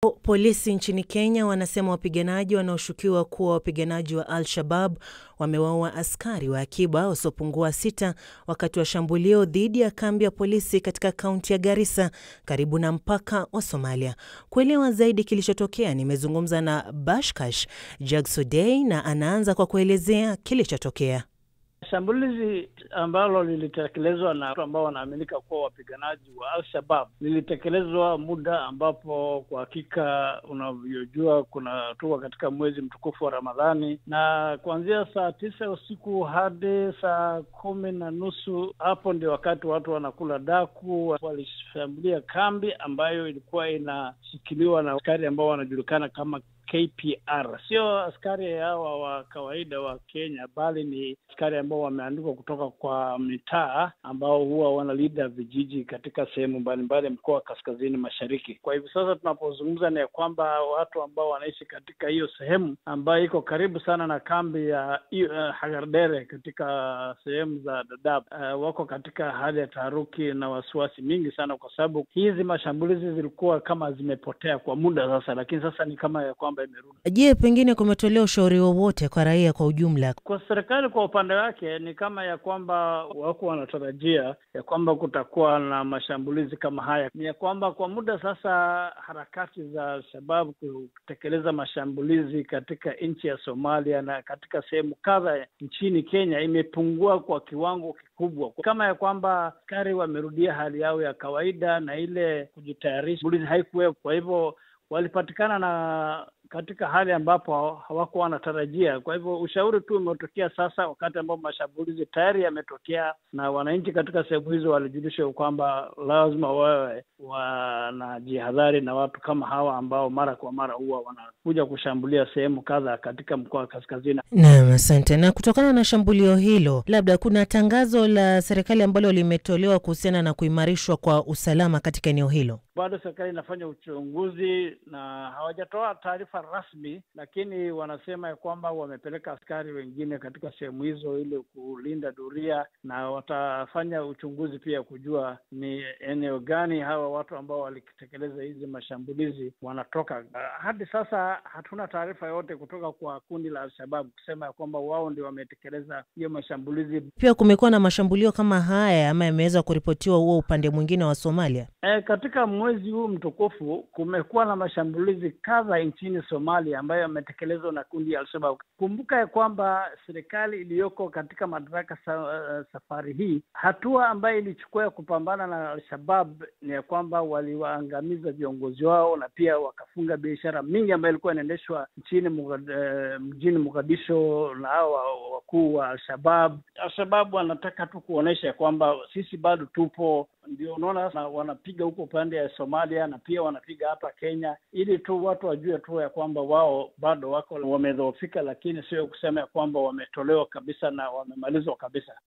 Polisi nchini Kenya wanasema wapiganaji wanaoshukiwa kuwa wapiganaji wa Al-Shabaab wamewaua askari wa akiba wasiopungua 6 wakati wa shambulio dhidi ya kambi ya polisi katika kaunti ya Garissa karibu na mpaka wa Somalia. Kuelewa zaidi kilichotokea, nimezungumza na Bashkash Jagsodey na anaanza kwa kuelezea kilichotokea. Shambulizi ambalo lilitekelezwa na watu ambao wanaaminika kuwa wapiganaji wa Al-Shabaab lilitekelezwa muda ambapo kwa hakika unavyojua tuko katika mwezi mtukufu wa Ramadhani, na kuanzia saa 9 usiku hadi saa 10:30 hapo ndio wakati watu wanakula daku. Walishambulia kambi ambayo ilikuwa inashikiliwa na askari ambao wanajulikana kama KPR. Sio askari hawa wa kawaida wa Kenya, bali ni askari ambao wameandikwa kutoka kwa mitaa ambao huwa wanalinda vijiji katika sehemu mbalimbali mkoa wa Kaskazini Mashariki. Kwa hivyo sasa tunapozungumza ni kwamba watu ambao wanaishi katika hiyo sehemu ambayo iko karibu sana na kambi ya Hagardere katika sehemu za Dadaab wako katika hali ya taharuki na wasiwasi mingi sana, kwa sababu hizi mashambulizi zilikuwa kama zimepotea kwa muda sasa, lakini sasa ni kama ya kwamba imerudi. Je, pengine kumetolewa ushauri wowote kwa raia kwa ujumla? Kwa serikali kwa upande wake ni kama ya kwamba wako wanatarajia ya kwamba kutakuwa na mashambulizi kama haya. Ni ya kwamba kwa muda sasa harakati za Shabaab kutekeleza mashambulizi katika nchi ya Somalia na katika sehemu kadhaa nchini Kenya imepungua kwa kiwango kikubwa. Kama ya kwamba askari wamerudia hali yao ya kawaida na ile kujitayarisha shambulizi haikuwepo. Kwa hivyo walipatikana na katika hali ambapo hawako wanatarajia. Kwa hivyo ushauri tu umetokea sasa wakati ambapo mashambulizi tayari yametokea, na wananchi katika sehemu hizo walijulishwa kwamba lazima wawe wanajihadhari na watu kama hawa ambao mara kwa mara huwa wanakuja kushambulia sehemu kadha katika mkoa wa Kaskazini. Naam, asante. Na kutokana na shambulio hilo, labda kuna tangazo la serikali ambalo limetolewa kuhusiana na kuimarishwa kwa usalama katika eneo hilo? Bado serikali inafanya uchunguzi na hawajatoa taarifa rasmi, lakini wanasema ya kwamba wamepeleka askari wengine katika sehemu hizo ili kulinda doria, na watafanya uchunguzi pia kujua ni eneo gani hawa watu ambao walitekeleza hizi mashambulizi wanatoka. Hadi sasa hatuna taarifa yote kutoka kwa kundi la Al-Shabaab kusema ya kwamba wao ndio wametekeleza hiyo mashambulizi. Pia kumekuwa na mashambulio kama haya ama yameweza kuripotiwa huo upande mwingine wa Somalia? Katika mwezi huu mtukufu kumekuwa na mashambulizi kadhaa nchini Somalia ambayo yametekelezwa na kundi ya Al-Shabaab. Kumbuka ya kwamba serikali iliyoko katika madaraka safari hii, hatua ambayo ilichukua ya kupambana na Al-Shabaab ni ya kwamba waliwaangamiza viongozi wao na pia wakafunga biashara mingi ambayo ilikuwa inaendeshwa mjini Mogadisho na hao wakuu wa Al-Shabaab. Al-Shabaab wanataka tu kuonesha kwamba sisi bado tupo. Ndio unaona wanapiga huko upande ya Somalia na pia wanapiga hapa Kenya, ili tu watu wajue tu ya kwamba wao bado wako wamedhoofika, lakini sio kusema ya kwamba wametolewa kabisa na wamemalizwa kabisa.